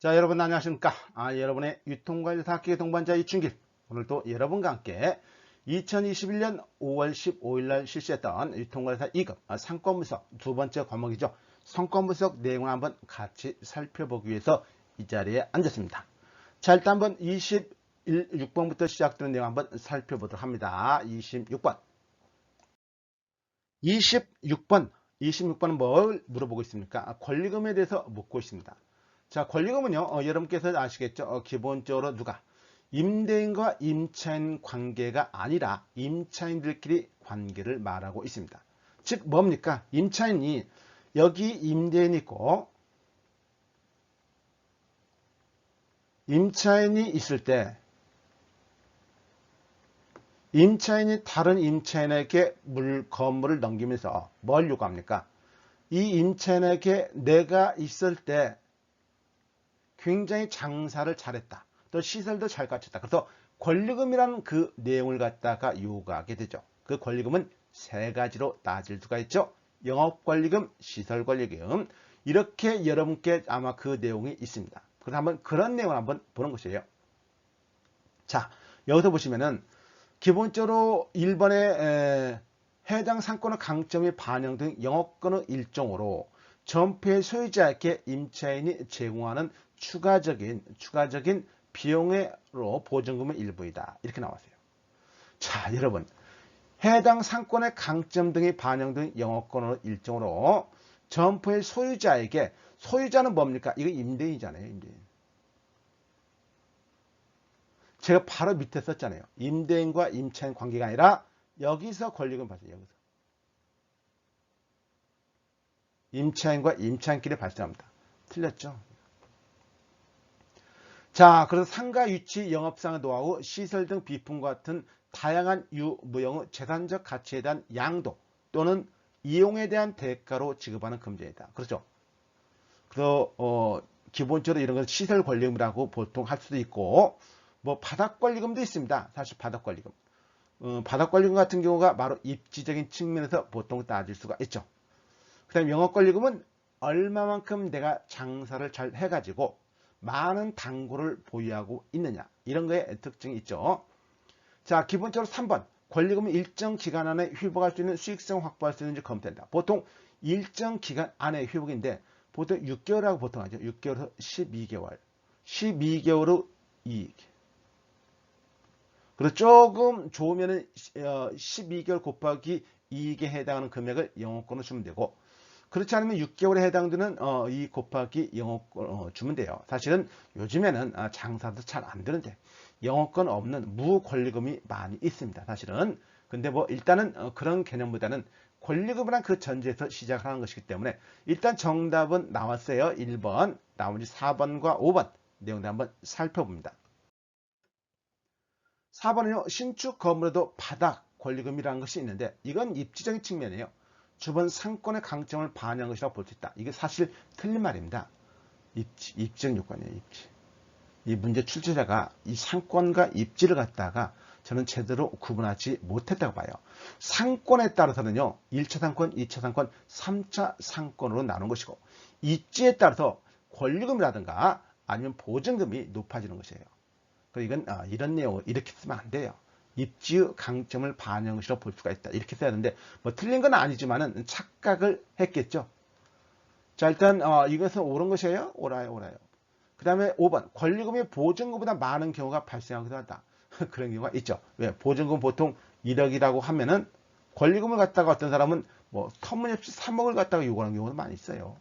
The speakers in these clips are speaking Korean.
자, 여러분 안녕하십니까? 여러분의 유통관리사 학기의 동반자 이춘길. 오늘도 여러분과 함께 2021년 5월 15일 날 실시했던 유통관리사 2급 상권분석 두 번째 과목이죠. 성권분석 내용을 한번 같이 살펴보기 위해서 이 자리에 앉았습니다. 자, 일단 한번 26번부터 시작되는 내용 한번 살펴보도록 합니다. 26번. 26번은 뭘 물어보고 있습니까? 권리금에 대해서 묻고 있습니다. 자, 권리금은요, 여러분께서 아시겠죠? 기본적으로 누가? 임대인과 임차인 관계가 아니라 임차인들끼리 관계를 말하고 있습니다. 즉, 뭡니까? 임차인이, 여기 임대인이 있고, 임차인이 있을 때, 임차인이 다른 임차인에게 건물을 넘기면서 뭘 요구합니까? 이 임차인에게 내가 있을 때 굉장히 장사를 잘했다. 또 시설도 잘 갖췄다. 그래서 권리금이라는 그 내용을 갖다가 요구하게 되죠. 그 권리금은 세 가지로 따질 수가 있죠. 영업권리금, 시설권리금. 이렇게 여러분께 아마 그 내용이 있습니다. 그래서 한번 그런 내용을 한번 보는 것이에요. 자, 여기서 보시면은 기본적으로 1번에 해당 상권의 강점이 반영된 영업권의 일종으로 점포의 소유자에게 임차인이 제공하는 추가적인 비용으로 보증금의 일부이다. 이렇게 나왔어요. 자, 여러분. 해당 상권의 강점 등이 반영된 영업권의 일종으로 점포의 소유자에게, 소유자는 뭡니까? 이거 임대인이잖아요. 임대인. 제가 바로 밑에 썼잖아요. 임대인과 임차인 관계가 아니라 여기서 권리금 발생. 여기서. 임차인과 임차인끼리 발생합니다. 틀렸죠? 자, 그래서 상가 유치, 영업상의 노하우, 시설 등 비품과 같은 다양한 유무형의 재산적 가치에 대한 양도 또는 이용에 대한 대가로 지급하는 금전이다. 그렇죠? 그래서 기본적으로 이런 건 시설 권리금이라고 보통 할 수도 있고, 뭐 바닥 권리금도 있습니다. 사실 바닥 권리금. 바닥 권리금 같은 경우가 바로 입지적인 측면에서 보통 따질 수가 있죠. 그 다음에 영업 권리금은 얼마만큼 내가 장사를 잘 해가지고 많은 당구를 보유하고 있느냐, 이런 거에 특징이 있죠. 자, 기본적으로 3번 권리금은 일정 기간 안에 회복할 수 있는 수익성 확보할 수 있는지 검토된다. 보통 일정 기간 안에 회복인데 보통 6개월하고 보통 하죠. 6개월에서 12개월 12개월의 이익. 그리고 조금 좋으면은 12개월 곱하기 이익에 해당하는 금액을 영업권으로 주면 되고, 그렇지 않으면 6개월에 해당되는 이 곱하기 영업권 주면 돼요. 사실은 요즘에는 장사도 잘 안 되는데 영업권 없는 무권리금이 많이 있습니다. 사실은. 근데 뭐 일단은 그런 개념보다는 권리금이란 그 전제에서 시작을 하는 것이기 때문에 일단 정답은 나왔어요. 1번, 나머지 4번과 5번 내용들 한번 살펴봅니다. 4번은요, 신축 건물에도 바닥 권리금이라는 것이 있는데 이건 입지적인 측면이에요. 주변 상권의 강점을 반영한 것이라고 볼 수 있다. 이게 사실 틀린 말입니다. 입지적 요건이에요. 입지. 이 문제 출제자가 이 상권과 입지를 갖다가 저는 제대로 구분하지 못했다고 봐요. 상권에 따라서는요, 1차 상권, 2차 상권, 3차 상권으로 나눈 것이고, 입지에 따라서 권리금이라든가 아니면 보증금이 높아지는 것이에요. 이건 이런 내용을 이렇게 쓰면 안 돼요. 입지의 강점을 반영한 것이라고 볼 수가 있다. 이렇게 써야 되는데 뭐 틀린 건 아니지만은 착각을 했겠죠. 자, 일단 이것은 옳은 것이에요. 옳아요. 그 다음에 5번 권리금이 보증금보다 많은 경우가 발생하기도 하다. 그런 경우가 있죠. 왜? 보증금 보통 1억이라고 하면은 권리금을 갖다가 어떤 사람은 뭐 터무니없이 3억을 갖다가 요구하는 경우도 많이 있어요.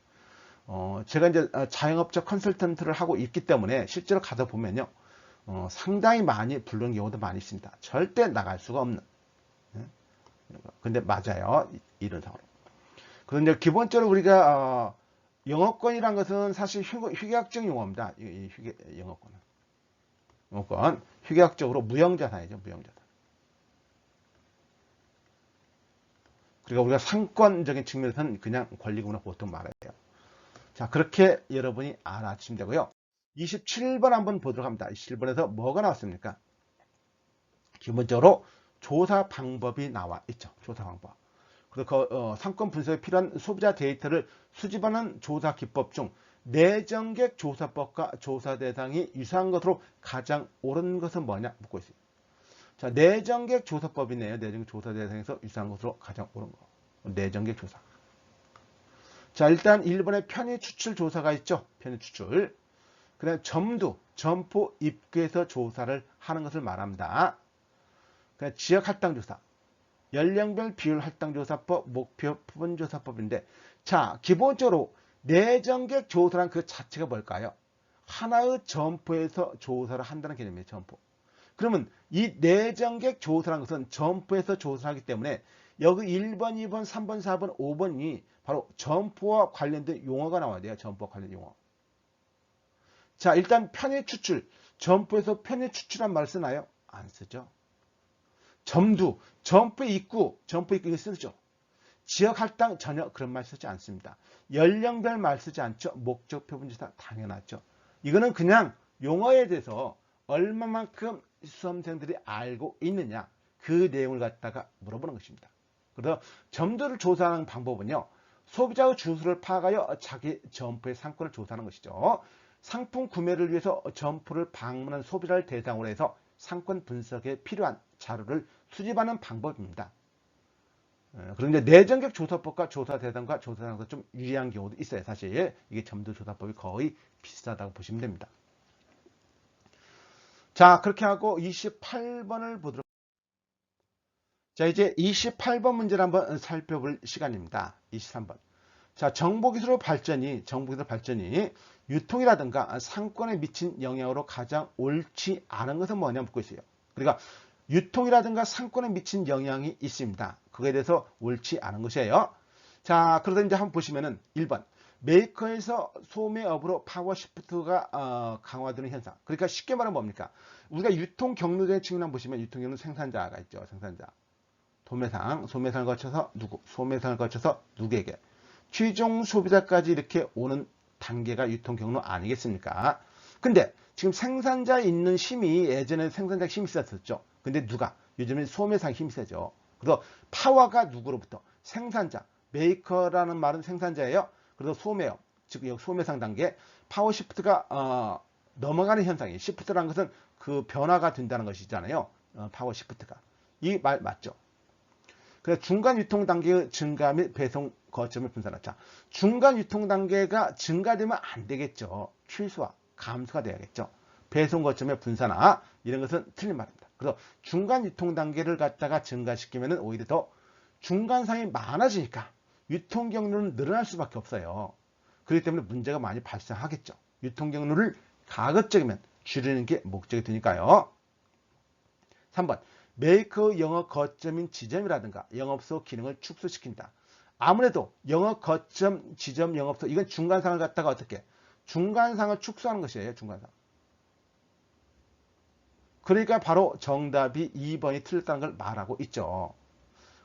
제가 이제 자영업자 컨설턴트를 하고 있기 때문에 실제로 가서 보면요. 상당히 많이 부르는 경우도 많이 있습니다. 절대 나갈 수가 없는. 근데 맞아요. 이런 상황. 그런데 기본적으로 우리가 영업권이란 것은 사실 휴계학적 용어입니다. 영업권. 휴계학적으로 무형자산이죠. 무형자산. 그러니까 우리가 상권적인 측면에서는 그냥 권리금으로 보통 말해요. 자, 그렇게 여러분이 알아주시면 되고요. 27번 한번 보도록 합니다. 27번에서 뭐가 나왔습니까? 기본적으로 조사 방법이 나와 있죠. 조사 방법. 그리고 상권 분석에 필요한 소비자 데이터를 수집하는 조사 기법 중 내정객 조사법과 조사 대상이 유사한 것으로 가장 옳은 것은 뭐냐 묻고 있어요. 자, 내정객 조사법이네요. 내정객 조사 대상에서 유사한 것으로 가장 옳은 거. 내정객 조사. 자, 일단 1번에 편의 추출 조사가 있죠. 편의 추출. 그다음 점포 입구에서 조사를 하는 것을 말합니다. 그다음 지역 할당 조사. 연령별 비율 할당 조사법, 목표 부분 조사법인데, 자, 기본적으로 내정객 조사란 그 자체가 뭘까요? 하나의 점포에서 조사를 한다는 개념이에요. 점포. 그러면 이 내정객 조사란 것은 점포에서 조사를 하기 때문에 여기 1번, 2번, 3번, 4번, 5번이 바로 점포와 관련된 용어가 나와야 돼요. 점포와 관련 용어. 자, 일단 편의 추출. 점포에서 편의 추출한 말을 쓰나요? 안 쓰죠. 점포 입구 이거 쓰죠. 지역 할당 전혀 그런 말 쓰지 않습니다. 연령별 말 쓰지 않죠. 목적 표본조사 당연하죠. 이거는 그냥 용어에 대해서 얼마만큼 수험생들이 알고 있느냐 그 내용을 갖다가 물어보는 것입니다. 그래서 점도를 조사하는 방법은요. 소비자의 주소를 파악하여 자기 점포의 상권을 조사하는 것이죠. 상품 구매를 위해서 점포를 방문한 소비자를 대상으로 해서 상권 분석에 필요한 자료를 수집하는 방법입니다. 그런데 내정객 조사법과 조사 대상과 조사 대상에서 좀 유리한 경우도 있어요. 사실 이게 점도 조사법이 거의 비슷하다고 보시면 됩니다. 자, 그렇게 하고 28번을 보도록. 자, 이제 28번 문제를 한번 살펴볼 시간입니다. 23번. 자, 정보기술 발전이 유통이라든가 상권에 미친 영향으로 가장 옳지 않은 것은 뭐냐 묻고 있어요. 그러니까 유통이라든가 상권에 미친 영향이 있습니다. 그거에 대해서 옳지 않은 것이에요. 자, 그러다 이제 한번 보시면은 1번. 메이커에서 소매업으로 파워시프트가 강화되는 현상. 그러니까 쉽게 말하면 뭡니까? 우리가 유통 경로의 측면 한번 보시면 유통 경로 생산자가 있죠. 생산자. 소매상을 거쳐서 소매상을 거쳐서 누구에게? 최종 소비자까지 이렇게 오는 단계가 유통 경로 아니겠습니까? 근데 지금 생산자에 있는 힘이 예전에 생산자 힘이 세졌죠. 근데 누가? 요즘엔 소매상 힘이 세죠. 그래서 파워가 누구로부터? 생산자. 메이커라는 말은 생산자예요. 그래서 소매업, 즉 여기 소매상 단계 파워 시프트가 넘어가는 현상이에요. 시프트라는 것은 그 변화가 된다는 것이잖아요. 파워 시프트가. 이 말 맞죠? 그래서 중간 유통 단계의 증가 및 배송 거점을 분산하자. 자, 중간 유통 단계가 증가되면 안 되겠죠. 취소와 감소가 돼야겠죠. 배송 거점의 분산화 이런 것은 틀린 말입니다. 그래서 중간 유통 단계를 갖다가 증가시키면 오히려 더 중간상이 많아지니까 유통 경로는 늘어날 수밖에 없어요. 그렇기 때문에 문제가 많이 발생하겠죠. 유통 경로를 가급적이면 줄이는 게 목적이 되니까요. 3번. 메이커 영업 거점인 지점이라든가 영업소 기능을 축소시킨다. 아무래도 영업 거점, 지점, 영업소 이건 중간상을 갖다가 어떻게? 중간상을 축소하는 것이에요. 중간상. 그러니까 바로 정답이 2번이 틀렸다는 걸 말하고 있죠.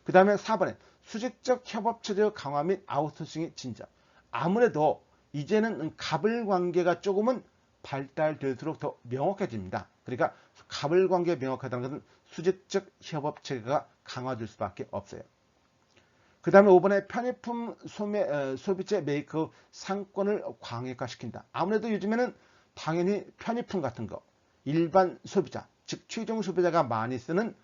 그 다음에 4번에 수직적 협업체제 강화 및 아웃소싱의 진전. 아무래도 이제는 갑을관계가 조금은 발달될수록 더 명확해집니다. 그러니까 갑을관계가 명확하다는 것은 수직적 협업체계가 강화될 수밖에 없어요. 그 다음에 5번에 편의품 소비재 메이커 상권을 광역화시킨다. 아무래도 요즘에는 당연히 편의품 같은 거 일반 소비자, 즉 최종 소비자가 많이 쓰는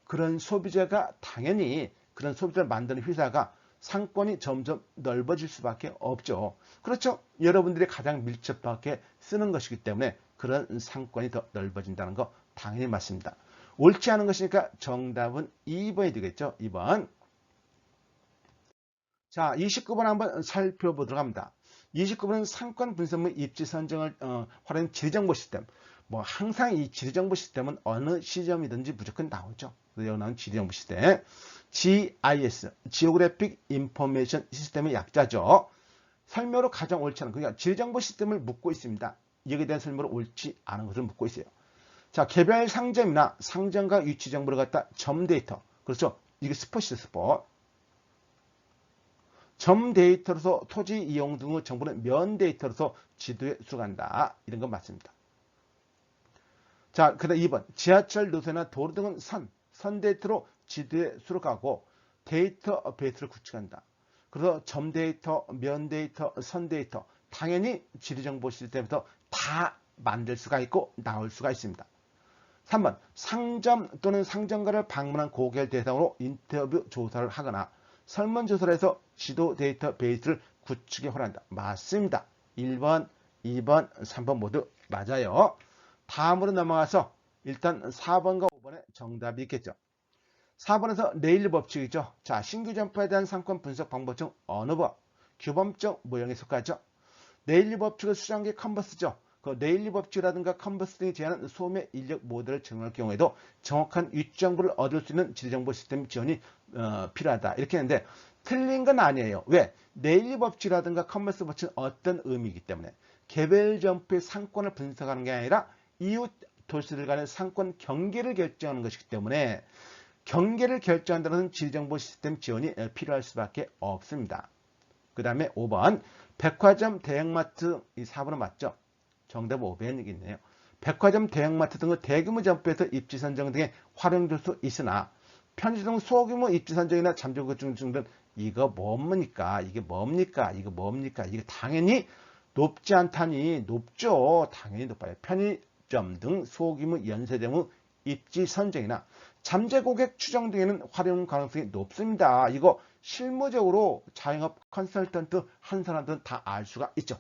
그런 소비자가 당연히 그런 소비자를 만드는 회사가 상권이 점점 넓어질 수밖에 없죠. 그렇죠? 여러분들이 가장 밀접하게 쓰는 것이기 때문에 그런 상권이 더 넓어진다는 거 당연히 맞습니다. 옳지 않은 것이니까 정답은 2번이 되겠죠. 2번. 자, 29번 한번 살펴보도록 합니다. 29번은 상권 분석 및 입지 선정을 활용한 지리정보 시스템. 뭐 항상 이 지리정보 시스템은 어느 시점이든지 무조건 나오죠. 그래서 여기 나온 지리정보 시스템. GIS, 지오그래픽 인포메이션 시스템의 약자죠. 설명으로 가장 옳지 않은, 그러니까 지리정보 시스템을 묻고 있습니다. 여기에 대한 설명으로 옳지 않은 것을 묻고 있어요. 자, 개별 상점이나 상점과 위치 정보를 갖다 점 데이터. 그렇죠. 이게 스폿이죠, 스폿. 점 데이터로서 토지 이용 등의 정보는 면 데이터로서 지도에 수록한다. 이런 건 맞습니다. 자, 그 다음 2번. 지하철 노선이나 도로 등은 선 데이터로 지도에 수록하고 데이터 베이스를 구축한다. 그래서 점 데이터, 면 데이터, 선 데이터, 당연히 지리정보 시스템에서 다 만들 수가 있고 나올 수가 있습니다. 3번 상점 또는 상점가를 방문한 고객을 대상으로 인터뷰 조사를 하거나 설문조사를 해서 지도 데이터베이스를 구축에 활용한다. 맞습니다. 1번, 2번, 3번 모두 맞아요. 다음으로 넘어가서 일단 4번과 5번에 정답이 있겠죠. 4번에서 네일리 법칙이죠. 자, 신규 점포에 대한 상권 분석 방법 중 어느 법? 규범적 모형에 속하죠. 네일리 법칙은 수정기 컨버스죠. 그 네일리 법칙이라든가 컨버스 등이 제안하는 소매 인력 모델을 적용할 경우에도 정확한 위치 정보를 얻을 수 있는 지리정보 시스템 지원이 필요하다. 이렇게 했는데 틀린 건 아니에요. 왜? 네일리 법칙이라든가 컨버스 법칙은 어떤 의미이기 때문에 개별 점포의 상권을 분석하는 게 아니라 이웃 도시들 간의 상권 경계를 결정하는 것이기 때문에 경계를 결정한다는 것은 지리정보 시스템 지원이 필요할 수밖에 없습니다. 그 다음에 5번 백화점, 대형마트, 이 4번은 맞죠? 정답은 5번이 있네요. 백화점, 대형마트 등의 대규모 점포에서 입지 선정 등에 활용될 수 있으나 편의점 소규모 입지 선정이나 잠재고 중등 이거 뭡니까? 이게 뭡니까? 이거 뭡니까? 이게 당연히 높지 않다니 높죠. 당연히 높아요. 편의점 등 소규모 연쇄대무 입지 선정이나 잠재 고객 추정 등에는 활용 가능성이 높습니다. 이거 실무적으로 자영업 컨설턴트 한 사람들은 다 알 수가 있죠.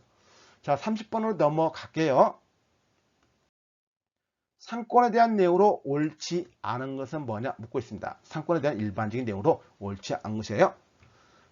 자, 30번으로 넘어갈게요. 상권에 대한 내용으로 옳지 않은 것은 뭐냐 묻고 있습니다. 상권에 대한 일반적인 내용으로 옳지 않은 것이에요.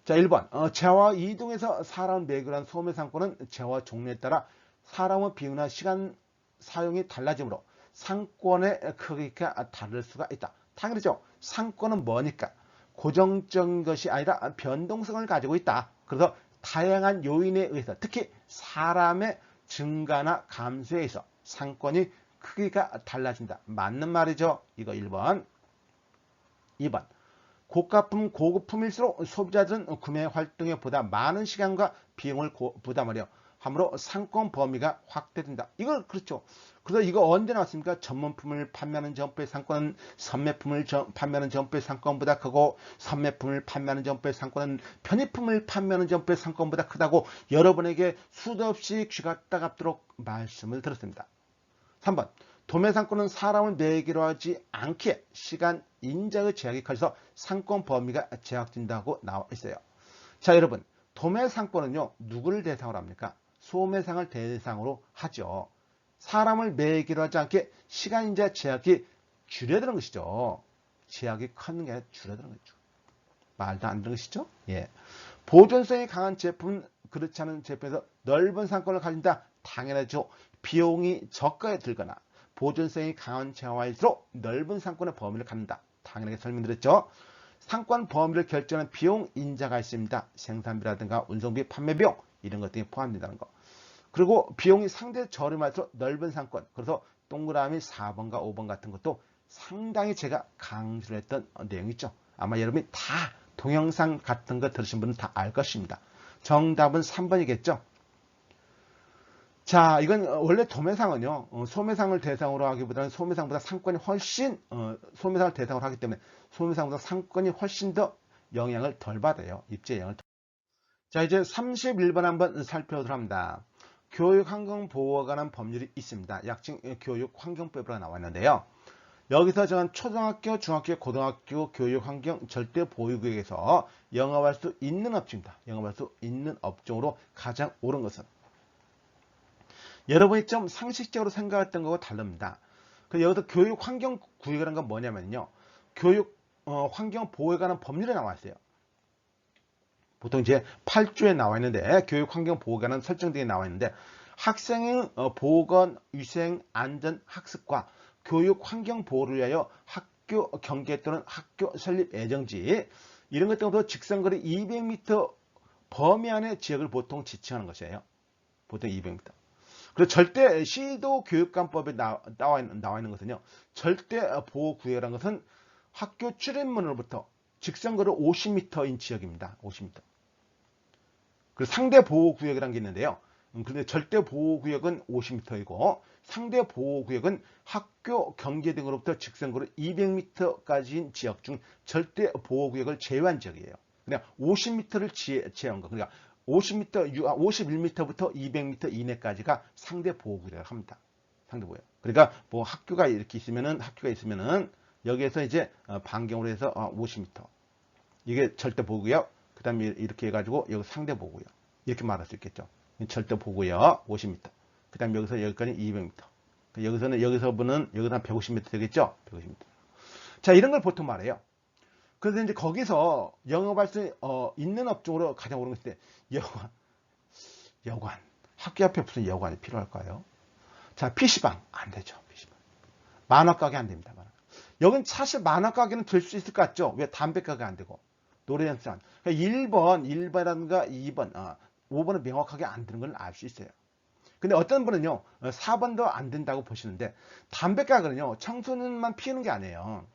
자, 1번 재화 이동에서 사람 매개한 소매 상권은 재화 종류에 따라 사람의 비용이나 시간 사용이 달라지므로 상권의 크기가 다를 수가 있다. 당연히죠. 상권은 뭐니까? 고정적인 것이 아니라 변동성을 가지고 있다. 그래서 다양한 요인에 의해서 특히 사람의 증가나 감소에 의해서 상권이 크기가 달라진다. 맞는 말이죠. 이거 1번. 2번. 고가품, 고급품일수록 소비자들은 구매 활동에 보다 많은 시간과 비용을 부담하려 함으로 상권 범위가 확대된다. 이거 그렇죠. 그래서 이거 언제 나왔습니까? 전문품을 판매하는 점포의 상권은 선매품을 판매하는 점포의 상권보다 크고 선매품을 판매하는 점포의 상권은 편의품을 판매하는 점포의 상권보다 크다고 여러분에게 수도 없이 쥐가 따갑도록 말씀을 드렸습니다. 3번 도매 상권은 사람을 매개로 하지 않기에 시간 인자의 제약이 커져서 상권 범위가 제약된다고 나와 있어요. 자, 여러분 도매 상권은요 누구를 대상으로 합니까? 소매상을 대상으로 하죠. 사람을 매개로 하지 않게 시간 인자 제약이 줄여드는 것이죠. 제약이 커는 게 아니라 줄여드는 거죠. 말도 안 되는 것이죠. 예. 보존성이 강한 제품은 그렇지 않은 제품에서 넓은 상권을 가진다. 당연하죠. 비용이 저가에 들거나 보존성이 강한 재화일수록 넓은 상권의 범위를 갖는다. 당연하게 설명드렸죠. 상권 범위를 결정하는 비용 인자가 있습니다. 생산비라든가 운송비, 판매비용 이런 것 등이 포함된다는 거. 그리고 비용이 상대 저렴할수록 넓은 상권. 그래서 동그라미 4번과 5번 같은 것도 상당히 제가 강조를 했던 내용이죠. 아마 여러분이 다 동영상 같은 거 들으신 분은 다 알 것입니다. 정답은 3번이겠죠. 자, 이건 원래 도매상은요, 소매상을 대상으로 하기보다는 소매상보다 상권이 훨씬, 소매상을 대상으로 하기 때문에 소매상보다 상권이 훨씬 더 영향을 덜 받아요. 입지에 영향을 덜. 자, 이제 31번 한번 살펴보도록 합니다. 교육환경보호에 관한 법률이 있습니다. 약칭 교육환경법으로 나와 있는데요. 여기서 저는 초등학교, 중학교, 고등학교 교육환경 절대 보유구역에서 영업할 수 있는 업종입니다. 영업할 수 있는 업종으로 가장 옳은 것은 여러분이 좀 상식적으로 생각했던 거와 다릅니다. 여기서 교육환경구역이라는 건 뭐냐면요. 교육 환경 보호에 관한 법률에 나와 있어요. 보통 이제 8조에 나와 있는데 교육환경 보호에 관한 설정 등이 나와 있는데 학생의 보건, 위생, 안전, 학습과 교육 환경 보호를 위하여 학교 경계 또는 학교 설립 예정지 이런 것 등으로 직선거리 200m 범위 안의 지역을 보통 지칭하는 것이에요. 보통 200m. 그리고 절대 시도 교육관법에 나와 있는 것은요. 절대 보호구역이라는 것은 학교 출입문으로부터 직선거리 50m인 지역입니다. 50m. 그리고 상대 보호구역이라는 게 있는데요. 근데 절대 보호구역은 50m이고 상대 보호구역은 학교 경계 등으로부터 직선거리 200m까지인 지역 중 절대 보호구역을 제외한 지역이에요. 그냥 50m를 제외한 거. 그러니까 50m, 51m부터 200m 이내까지가 상대 보호구역이라고 합니다. 상대 보호구역. 그러니까 뭐 학교가 있으면은 여기에서 이제 반경으로 해서 50m. 이게 절대 보호구역. 그 다음에 이렇게 해가지고 여기 상대 보호구역. 이렇게 말할 수 있겠죠. 절대 보호구역 50m. 그 다음에 여기서 여기까지 200m. 여기서 한 150m 되겠죠? 150m. 자, 이런 걸 보통 말해요. 그래서 이제 거기서 영업할 수 있는 업종으로 가장 오른 것인데, 여관. 학교 앞에 무슨 여관이 필요할까요? 자, PC방. 안 되죠. PC방. 만화가게 안 됩니다. 여긴 사실 만화가게는 될 수 있을 것 같죠? 왜 담배가게 안 되고, 노래연습장. 그러니까 1번이라든가 2번, 5번은 명확하게 안 되는 걸 알 수 있어요. 근데 어떤 분은요, 4번도 안 된다고 보시는데, 담배가게는요, 청소년만 피우는 게 아니에요.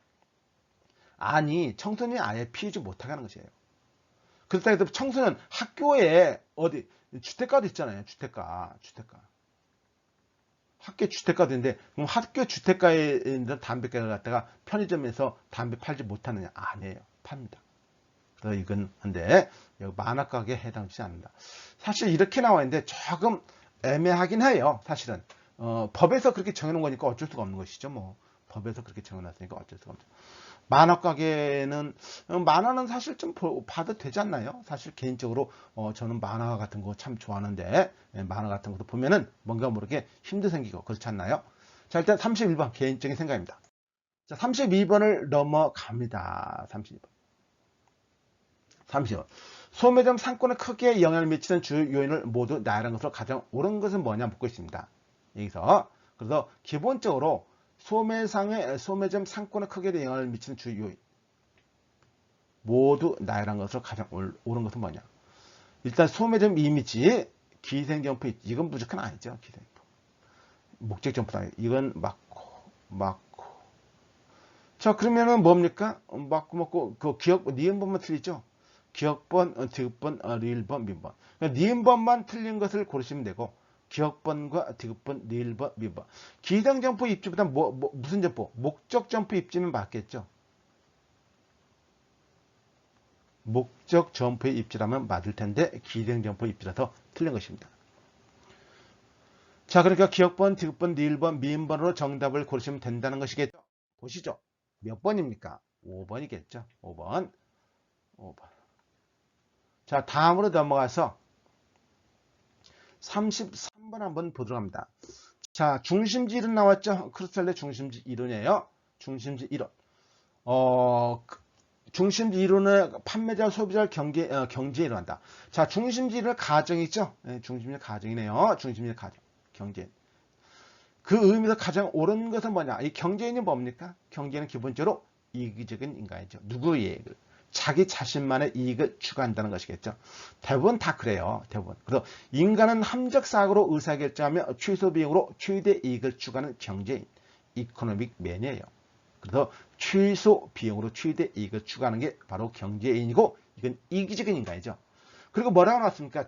아니, 청소년이 아예 피우지 못하게 하는 것이에요. 그렇다 해서 청소년 학교에 주택가도 있잖아요. 주택가. 학교 주택가도 있는데, 그럼 학교 주택가에 있는 담배가를 갖다가 편의점에서 담배 팔지 못하느냐? 아니에요. 팝니다. 그래서 이건 근데 만화가게에 해당되지 않는다. 사실 이렇게 나와 있는데 조금 애매하긴 해요. 사실은 법에서 그렇게 정해놓은 거니까 어쩔 수가 없는 것이죠. 뭐 법에서 그렇게 정해놨으니까 어쩔 수가 없죠. 만화가게는 만화는 사실 좀 봐도 되지 않나요? 사실 개인적으로 저는 만화 같은 거 참 좋아하는데 만화 같은 것도 보면은 뭔가 모르게 힘도 생기고 그렇지 않나요? 자, 일단 31번 개인적인 생각입니다. 자, 32번을 넘어갑니다. 30번. 소매점 상권에 크게 영향을 미치는 주요 요인을 모두 나열한 것으로 가장 옳은 것은 뭐냐 묻고 있습니다. 여기서 그래서 기본적으로 소매점 상권에 크게 영향을 미치는 주요 요인 모두 나열한 것으로 가장 옳은 것은 뭐냐. 일단 소매점 이미지, 기생점포 이건 무조건 아니죠. 기생점포. 목적점포다. 이건 맞고. 자, 그러면은 뭡니까? 맞고 그 기억 니은번만 틀리죠. 기억번, 디귿번, 리을번, 민번. 그러니까 니은번만 틀린 것을 고르시면 되고 기억번과 디귿번, 리을번, 민번. 기생점포 입지보다 무슨 점포? 목적점포 입지면 맞겠죠. 목적점포의 입지라면 맞을 텐데 기생점포 입지라서 틀린 것입니다. 자, 그러니까 기억번, 디귿번, 리을번, 민번으로 정답을 고르시면 된다는 것이겠죠. 보시죠. 몇 번입니까? 5번이겠죠. 5번. 자, 다음으로 넘어가서 33번 한번 보도록 합니다. 자, 중심지 이론 나왔죠? 크루스탈의 중심지 이론이에요. 중심지 이론. 중심지 이론을 판매자, 소비자 경제에 이론한다. 자, 중심지 이론의 가정이죠? 네, 중심지 가정이네요. 중심지 가정. 경제. 그 의미에서 가장 옳은 것은 뭐냐? 이 경제인이 뭡니까? 경제는 기본적으로 이기적인 인간이죠. 누구의 이익을? 자기 자신만의 이익을 추구한다는 것이겠죠. 대부분 다 그래요. 대부분. 그래서 인간은 함정사고로 의사결정하며 최소 비용으로 최대 이익을 추구하는 경제인, 이코노믹 맨이에요. 그래서 최소 비용으로 최대 이익을 추구하는 게 바로 경제인이고 이건 이기적인 인간이죠. 그리고 뭐라고 나왔습니까?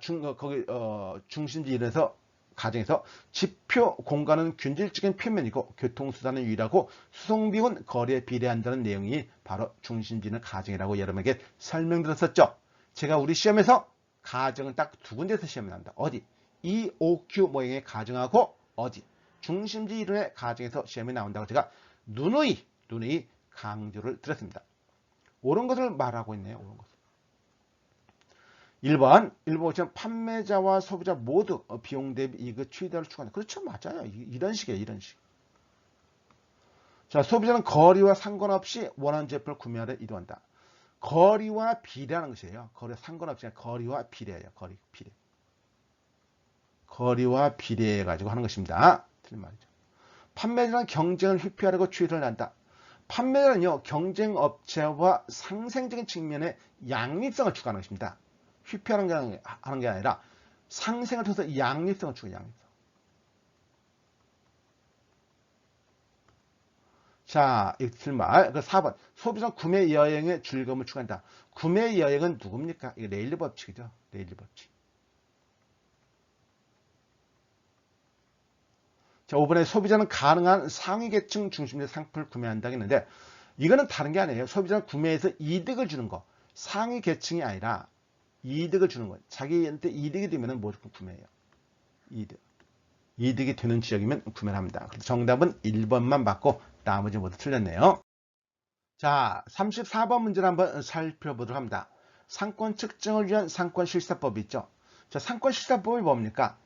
중심지 이론에서 가정에서 지표 공간은 균질적인 표면이고 교통수단은 유일하고 수송비용은 거리에 비례한다는 내용이 바로 중심지는 가정이라고 여러분에게 설명드렸었죠. 제가 우리 시험에서 가정은 딱 두 군데에서 시험이 납니다. 어디? EOQ 모형의 가정하고 어디? 중심지 이론의 가정에서 시험이 나온다고 제가 누누이 강조를 드렸습니다. 옳은 것을 말하고 있네요. 옳은 것을. 1번 보시면 판매자와 소비자 모두 비용 대비 이익을 최대로 추구한다. 그렇죠. 맞아요. 이런 식이에요. 이런 식. 자, 소비자는 거리와 상관없이 원하는 제품을 구매하러 이동한다. 거리와 비례하는 것이에요. 거리와 상관없이 거리와 비례예요. 비례. 거리와 비례해 가지고 하는 것입니다. 틀린 말이죠. 판매자는 경쟁을 회피하려고 최선을 다한다. 판매자는요, 경쟁 업체와 상생적인 측면의 양립성을 추구하는 것입니다. 회피하는 게 아니라 상생을 통해서 양립성을 추구해요. 양립성. 자, 이틀 말. 4번. 소비자는 구매 여행의 즐거움을 추구한다. 구매 여행은 누굽니까? 이게 레일리 법칙이죠. 레일리 법칙. 자, 5번에 소비자는 가능한 상위 계층 중심의 상품을 구매한다고 했는데 이거는 다른 게 아니에요. 소비자는 구매해서 이득을 주는 거. 상위 계층이 아니라 이득을 주는 거예요. 자기한테 이득이 되면 무조건 구매해요. 이득이 되는 지역이면 구매를 합니다. 그래서 정답은 1번만 받고 나머지 모두 틀렸네요. 자, 34번 문제를 한번 살펴보도록 합니다. 상권 측정을 위한 상권 실사법이 있죠. 자, 상권 실사법이 뭡니까?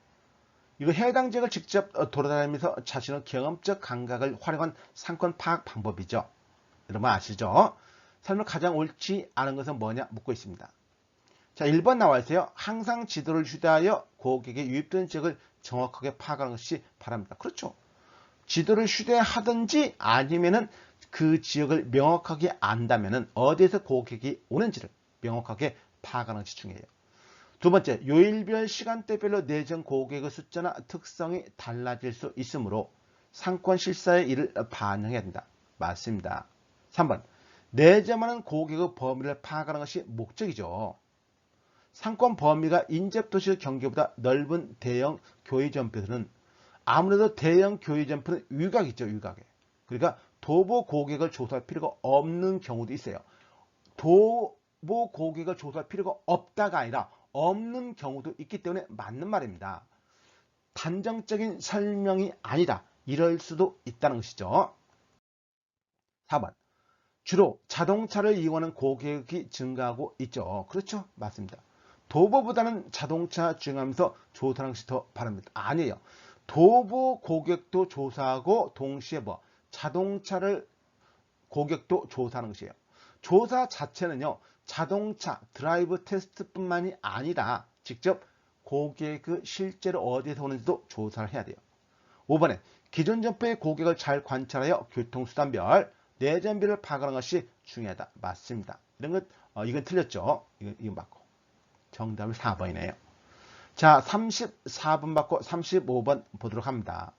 이거 해당 지역을 직접 돌아다니면서 자신의 경험적 감각을 활용한 상권 파악 방법이죠. 여러분 아시죠? 삶을 가장 옳지 않은 것은 뭐냐 묻고 있습니다. 자, 1번 나와 있어요. 항상 지도를 휴대하여 고객의 유입되는 지역을 정확하게 파악하는 것이 바랍니다. 그렇죠. 지도를 휴대하든지 아니면은 그 지역을 명확하게 안다면은 어디에서 고객이 오는지를 명확하게 파악하는 것이 중요해요. 두 번째, 요일별 시간대별로 내정 고객의 숫자나 특성이 달라질 수 있으므로 상권 실사의 이를 반영해야 된다. 맞습니다. 3번, 내점하는 고객의 범위를 파악하는 것이 목적이죠. 상권 범위가 인접도시 경계보다 넓은 대형 교외점표들은 아무래도 대형 교외점표는 위각이죠. 위각에. 그러니까 도보 고객을 조사할 필요가 없는 경우도 있어요. 도보 고객을 조사할 필요가 없다가 아니라 없는 경우도 있기 때문에 맞는 말입니다. 단정적인 설명이 아니다. 이럴 수도 있다는 것이죠. 4번. 주로 자동차를 이용하는 고객이 증가하고 있죠. 그렇죠? 맞습니다. 도보보다는 자동차 주행하면서 조사하는 것이 더 바랍니다. 아니에요. 도보 고객도 조사하고 동시에 자동차를 고객도 조사하는 것이에요. 조사 자체는요. 자동차 드라이브 테스트뿐만이 아니라 직접 고객이 실제로 어디에서 오는지도 조사를 해야 돼요. 5번에 기존 점포의 고객을 잘 관찰하여 교통수단별 내전비를 파악하는 것이 중요하다. 맞습니다. 이런 것 이건 틀렸죠. 이건 맞고 정답은 4번이네요. 자, 34번 받고 35번 보도록 합니다.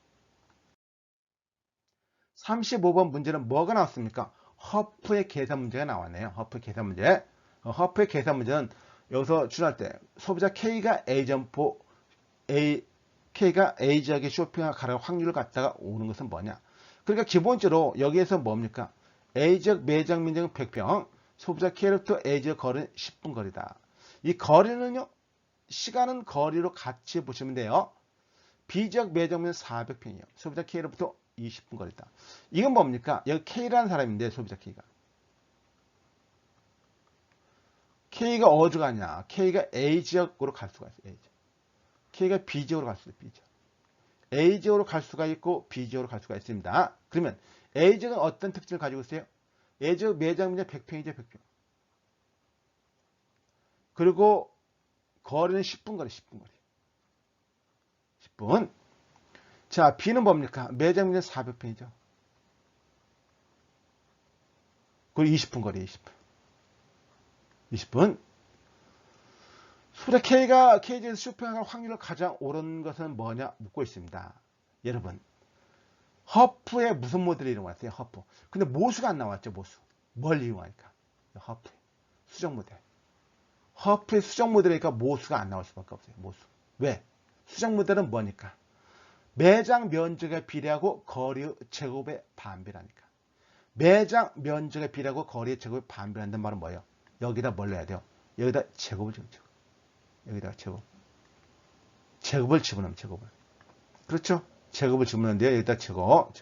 35번 문제는 뭐가 나왔습니까? 허프의 계산 문제가 나왔네요. 허프의 계산 문제. 허프의 계산 문제는 여기서 출할 때 소비자 K가 A점포 K가 A 지역에 쇼핑을 가는 확률을 갖다가 오는 것은 뭐냐? 그러니까 기본적으로 여기에서 뭡니까? A 지역 매장 면적은 100평, 소비자 K로부터 A 지역 거리는 10분 거리다. 이 거리는요, 시간은 거리로 같이 보시면 돼요. B 지역 매장 면적 400평이에요. 소비자 K로부터 20분 거리다. 이건 뭡니까? 여기 K라는 사람인데 소비자 K가. K가 어디로 가냐? K가 A 지역으로 갈 수가 있어요. A 지역. K가 B 지역으로 갈 수가 있어요. B 지역. A 지역으로 갈 수가 있고 B 지역으로 갈 수가 있습니다. 그러면 A 지역은 어떤 특징을 가지고 있어요? A 지역 매장 면적 100평이죠. 100평. 그리고 거리는 10분 거리. 10분 거리. 10분. 자, B는 뭡니까? 매장 면적 400평이죠. 그리고 20분 거리. 20분. 20분. 소비자 K가 K지에서 쇼핑할 확률을 가장 오른 것은 뭐냐 묻고 있습니다. 여러분, 허프에 무슨 모델이 이용했어요? 허프. 근데 모수가 안 나왔죠. 모수. 뭘 이용하니까? 허프. 수정 모델. 허프의 수정 모델이니까 모수가 안 나올 수밖에 없어요. 모수. 왜? 수정 모델은 뭐니까? 매장 면적에 비례하고 거리의 제곱에 반비라니까. 매장 면적에 비례하고 거리의 제곱에 반비한다는 말은 뭐예요? 여기다 뭘 넣어야 돼요? 여기다 제곱을 집어넣죠. 여기다가 제곱을 집어넣으면 제곱을. 그렇죠? 제곱을 집어넣는데요. 여기다 제곱.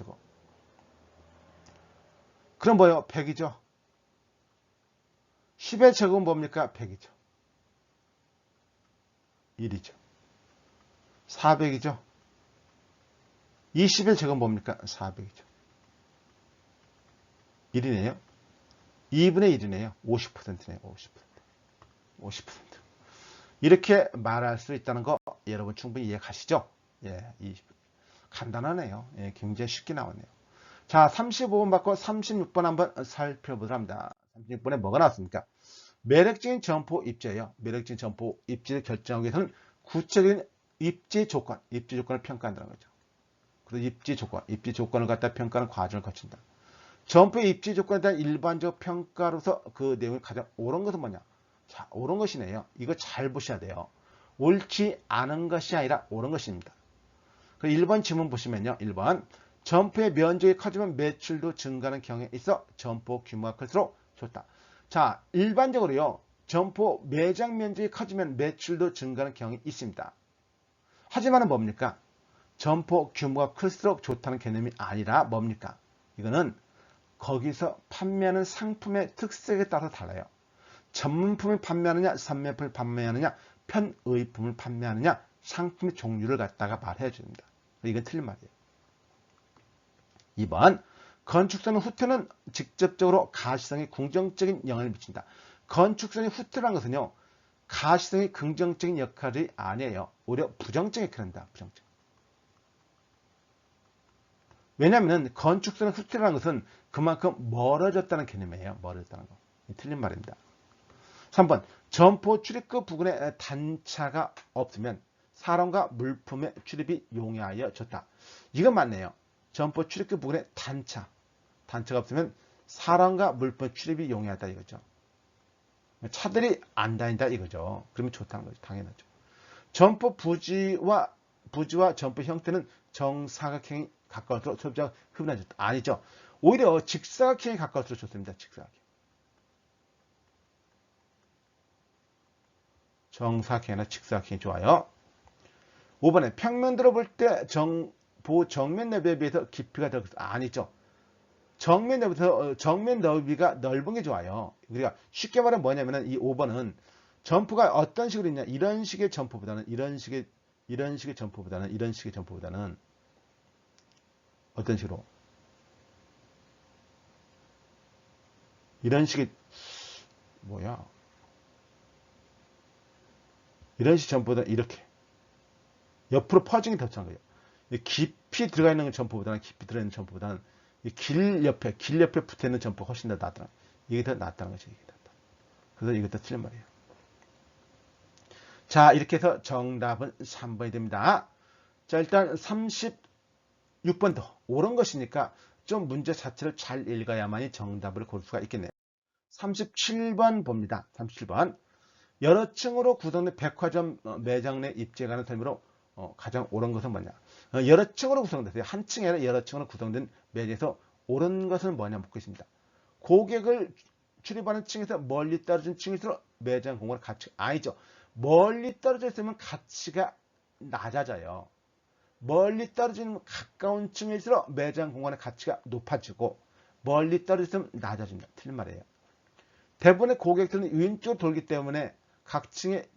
그럼 뭐예요? 100이죠. 10의 제곱은 뭡니까? 100이죠. 1이죠. 400이죠. 20의 제곱은 뭡니까? 400이죠. 1이네요. 2분의 1이네요. 50%네요. 50%. 이렇게 말할 수 있다는 거 여러분 충분히 이해가시죠? 예, 간단하네요. 예, 굉장히 쉽게 나왔네요. 자, 35번 받고 36번 한번 살펴보도록 합니다. 36번에 뭐가 나왔습니까? 매력적인 점포 입지예요. 매력적인 점포 입지를 결정하기 위해서는 구체적인 입지 조건을 평가한다는 거죠. 그래서 입지 조건을 갖다 평가하는 과정을 거친다. 점포의 입지 조건에 대한 일반적 평가로서 그 내용이 가장 옳은 것은 뭐냐? 자, 옳은 것이네요. 이거 잘 보셔야 돼요. 옳지 않은 것이 아니라 옳은 것입니다. 1번 질문 보시면요. 1번. 점포의 면적이 커지면 매출도 증가하는 경향이 있어 점포 규모가 클수록 좋다. 자, 일반적으로요. 점포 매장 면적이 커지면 매출도 증가하는 경향이 있습니다. 하지만 뭡니까? 점포 규모가 클수록 좋다는 개념이 아니라 뭡니까? 이거는 거기서 판매하는 상품의 특색에 따라 달라요. 전문품을 판매하느냐, 선매품을 판매하느냐, 편의품을 판매하느냐, 상품의 종류를 갖다가 말해야 됩니다. 이건 틀린 말이에요. 2번, 건축선의 후퇴는 직접적으로 가시성에 긍정적인 영향을 미친다. 건축선의 후퇴라는 것은요, 가시성이 긍정적인 역할이 아니에요. 오히려 부정적인 역할을 한다. 부정적. 왜냐하면 건축선의 후퇴라는 것은 그만큼 멀어졌다는 개념이에요. 멀어졌다는 거. 틀린 말입니다. 3번, 점포 출입구 부근에 단차가 없으면 사람과 물품의 출입이 용이하여 좋다. 이건 맞네요. 점포 출입구 부근에 단차가 없으면 사람과 물품의 출입이 용이하다 이거죠. 차들이 안 다닌다 이거죠. 그러면 좋다는 거죠. 당연하죠. 점포 부지와 점포 형태는 정사각형이 가까울수록 소비자가 흡연하죠. 아니죠. 오히려 직사각형이 가까울수록 좋습니다. 직사각형. 정사각형이나 직사각형이 좋아요. 5번에 평면도로 볼 때 정면 너비에 비해서 깊이가 더 아니죠. 정면 너비가 넓은 게 좋아요. 우리가 쉽게 말하면 뭐냐면은 이 5번은 점포가 어떤 식으로 있냐. 이런 식의 점포보다는 이런 식의 점포보다는 어떤 식으로? 이런 식의 이런 식 점포보다는 이렇게 옆으로 퍼지는 게 더 좋은 거예요. 깊이 들어가 있는 점포보다는 길 옆에 붙어 있는 점포가 훨씬 더 낫다. 이게 더 낫다는 거죠. 그래서 이것도 틀린 말이에요. 자, 이렇게 해서 정답은 3번이 됩니다. 자, 일단 36번도 옳은 것이니까 좀 문제 자체를 잘 읽어야만이 정답을 고를 수가 있겠네요. 37번 봅니다. 37번. 여러 층으로 구성된 백화점 매장 내 입지에 관한 설명으로 가장 옳은 것은 뭐냐? 여러 층으로 구성돼서 한 층이 아니라 여러 층으로 구성된 매장에서 옳은 것은 뭐냐 묻고 있습니다. 고객을 출입하는 층에서 멀리 떨어진 층일수록 매장 공간의 가치 아니죠. 멀리 떨어져 있으면 가치가 낮아져요. 멀리 떨어지는 가까운 층일수록 매장 공간의 가치가 높아지고 멀리 떨어져 있으면 낮아집니다. 틀린 말이에요. 대부분의 고객들은 왼쪽으로 돌기 때문에 각 층의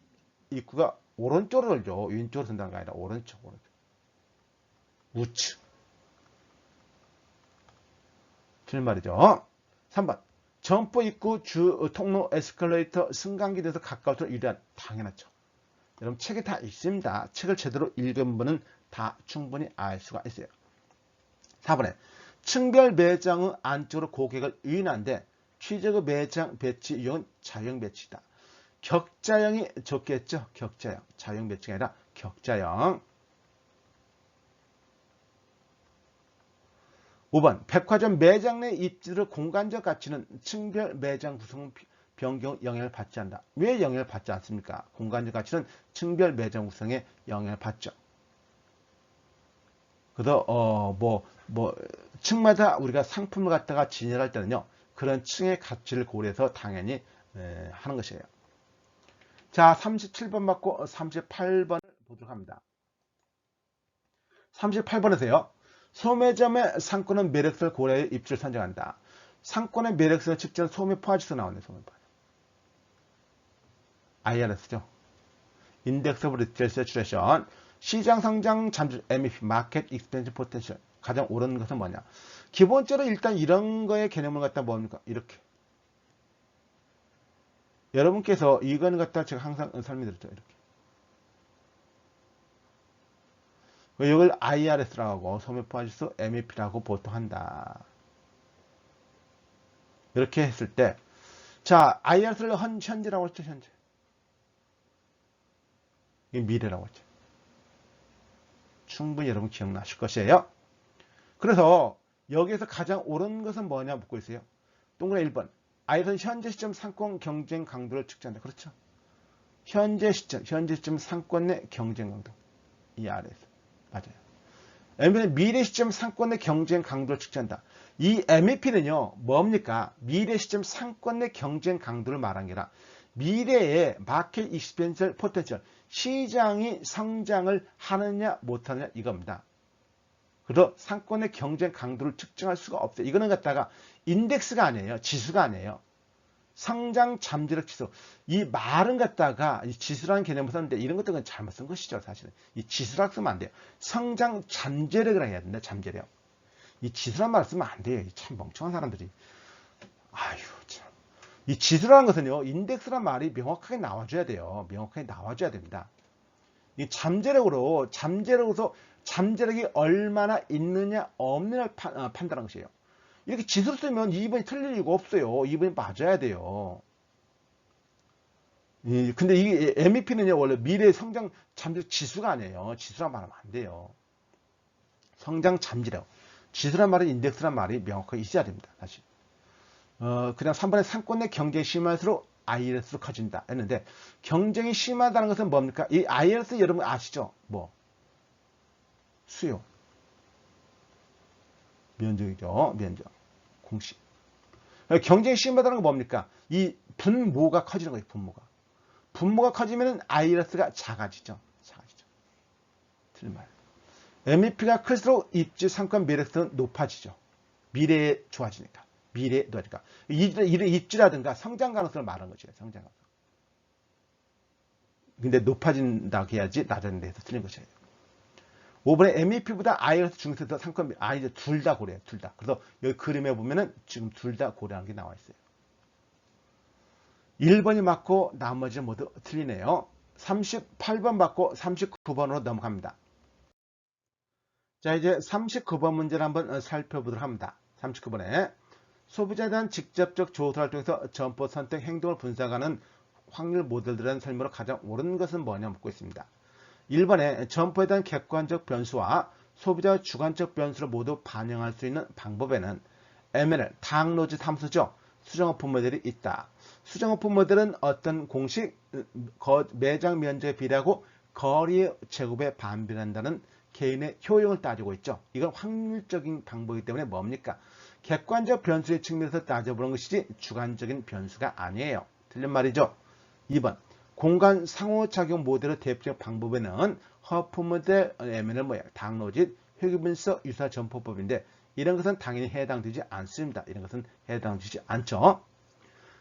입구가 오른쪽으로 돌죠. 왼쪽으로 돈다는 게 아니라 오른쪽. 우측. 틀린 말이죠. 3번. 점포 입구 주 통로 에스컬레이터 승강기에서 가까울수록 유리한. 당연하죠. 여러분 책에 다 있습니다. 책을 제대로 읽으면 다 충분히 알 수가 있어요. 4번에 층별 매장의 안쪽으로 고객을 유인하는데 취재의 매장 배치 이용은 자유형 배치이다. 격자형이 좋겠죠. 격자형. 자유형 배치가 아니라 격자형. 5번. 백화점 매장 내 입지를 공간적 가치는 층별 매장 구성 변경 영향을 받지 않는다. 왜 영향을 받지 않습니까? 공간적 가치는 층별 매장 구성에 영향을 받죠. 그래서 층마다 우리가 상품을 갖다가 진열할 때는요. 그런 층의 가치를 고려해서 당연히 하는 것이에요. 자, 37번 맞고 38번을 보도록 합니다. 38번에서요. 소매점의 상권은 매력성을 고려해 입지를 선정한다. 상권의 매력성을 측정한 소매 포화지수 나오네. 소매 포화. IRS죠. 인덱스 오브 리테일 세츄레이션. 시장 성장 잠재 MEP 마켓 익스펜션 포텐셜. 가장 옳은 것은 뭐냐? 기본적으로 일단 이런 거의 개념을 갖다 뭡니까? 이렇게. 여러분께서 이건 갖다 제가 항상 설명드렸죠. 이렇게. 이걸 IRS라고 하고 소매포화지수 MEP라고 보통 한다. 이렇게 했을 때, 자, IRS를 현재라고 했죠. 현재. 이게 미래라고 했죠. 충분히 여러분 기억나실 것이에요. 그래서 여기에서 가장 옳은 것은 뭐냐 묻고 있어요. 동그라미 1번. IRS는 현재 시점 상권 경쟁 강도를 측정한다. 그렇죠. 현재 시점 상권 내 경쟁 강도. 이 RS. 맞아요. 미래 시점 상권 내 경쟁 강도를 측정한다. 이 MEP는요, 뭡니까? 미래 시점 상권 내 경쟁 강도를 말한 게 아니라 미래의 마켓 익스펜셜 포텐셜, 시장이 성장을 하느냐 못하느냐 이겁니다. 그래서 상권의 경쟁 강도를 측정할 수가 없어요. 이거는 갖다가 인덱스가 아니에요. 지수가 아니에요. 성장 잠재력 지수. 이 말은 갖다가 이 지수라는 개념을 썼는데 이런 것들은 잘못 쓴 것이죠. 사실은. 이 지수라고 쓰면 안 돼요. 성장 잠재력이라 해야 된다. 잠재력. 이 지수란 말을 쓰면 안 돼요. 참 멍청한 사람들이. 아유 참. 이 지수라는 것은요. 인덱스란 말이 명확하게 나와줘야 돼요. 명확하게 나와줘야 됩니다. 이 잠재력으로서 잠재력이 얼마나 있느냐 없느냐를 판단하는 것이에요. 이렇게 지수를 쓰면 2번이 틀릴 이유가 없어요. 2번이 맞아야 돼요. 근데 이게 MEP는요, 원래 미래 성장 잠재력 지수가 아니에요. 지수란 말하면 안 돼요. 성장 잠재력. 지수란 말은 인덱스란 말이 명확하게 있어야 됩니다. 사실. 그냥 3번에 상권 내 경쟁이 심할수록 IRS로 커진다 했는데, 경쟁이 심하다는 것은 뭡니까? 이 IRS 여러분 아시죠? 뭐? 수요. 면적이죠. 면적. 공식. 경쟁이 심하다는 건 뭡니까? 이 분모가 커지는 거예요. 분모가. 분모가 커지면 IRS가 작아지죠. 작아지죠. 틀린 말. MEP가 클수록 입지 상권 매력성은 높아지죠. 미래에 좋아지니까. 미래에 좋아지니까. 입지라든가 성장 가능성을 말하는 거죠. 성장 가능성. 근데 높아진다고 해야지 낮아진다 해서 틀린 것이에요. 5번에 MEP보다 IRS 중에서 상권, 이제 둘 다 고려해요. 둘 다. 그래서 여기 그림에 보면은 지금 둘 다 고려하는 게 나와 있어요. 1번이 맞고 나머지는 모두 틀리네요. 38번 맞고 39번으로 넘어갑니다. 자, 이제 39번 문제를 한번 살펴보도록 합니다. 39번에 소비자에 대한 직접적 조사를 통해서 점포 선택 행동을 분석하는 확률 모델들에 대한 설명으로 가장 옳은 것은 뭐냐 묻고 있습니다. 1번에 점포에 대한 객관적 변수와 소비자의 주관적 변수를 모두 반영할 수 있는 방법에는 ML, 당로지 함수죠. 수정오프 모델이 있다. 수정오프 모델은 어떤 공식, 매장 면적에 비례하고 거리의 제곱에 반비례한다는 개인의 효용을 따지고 있죠. 이건 확률적인 방법이기 때문에 뭡니까? 객관적 변수의 측면에서 따져보는 것이지 주관적인 변수가 아니에요. 틀린 말이죠. 2번. 공간 상호작용 모델의 대표적 방법에는 허프 모델, ML 모양, 당로짓, 회귀분석, 유사 점포법인데 이런 것은 당연히 해당되지 않습니다. 이런 것은 해당되지 않죠.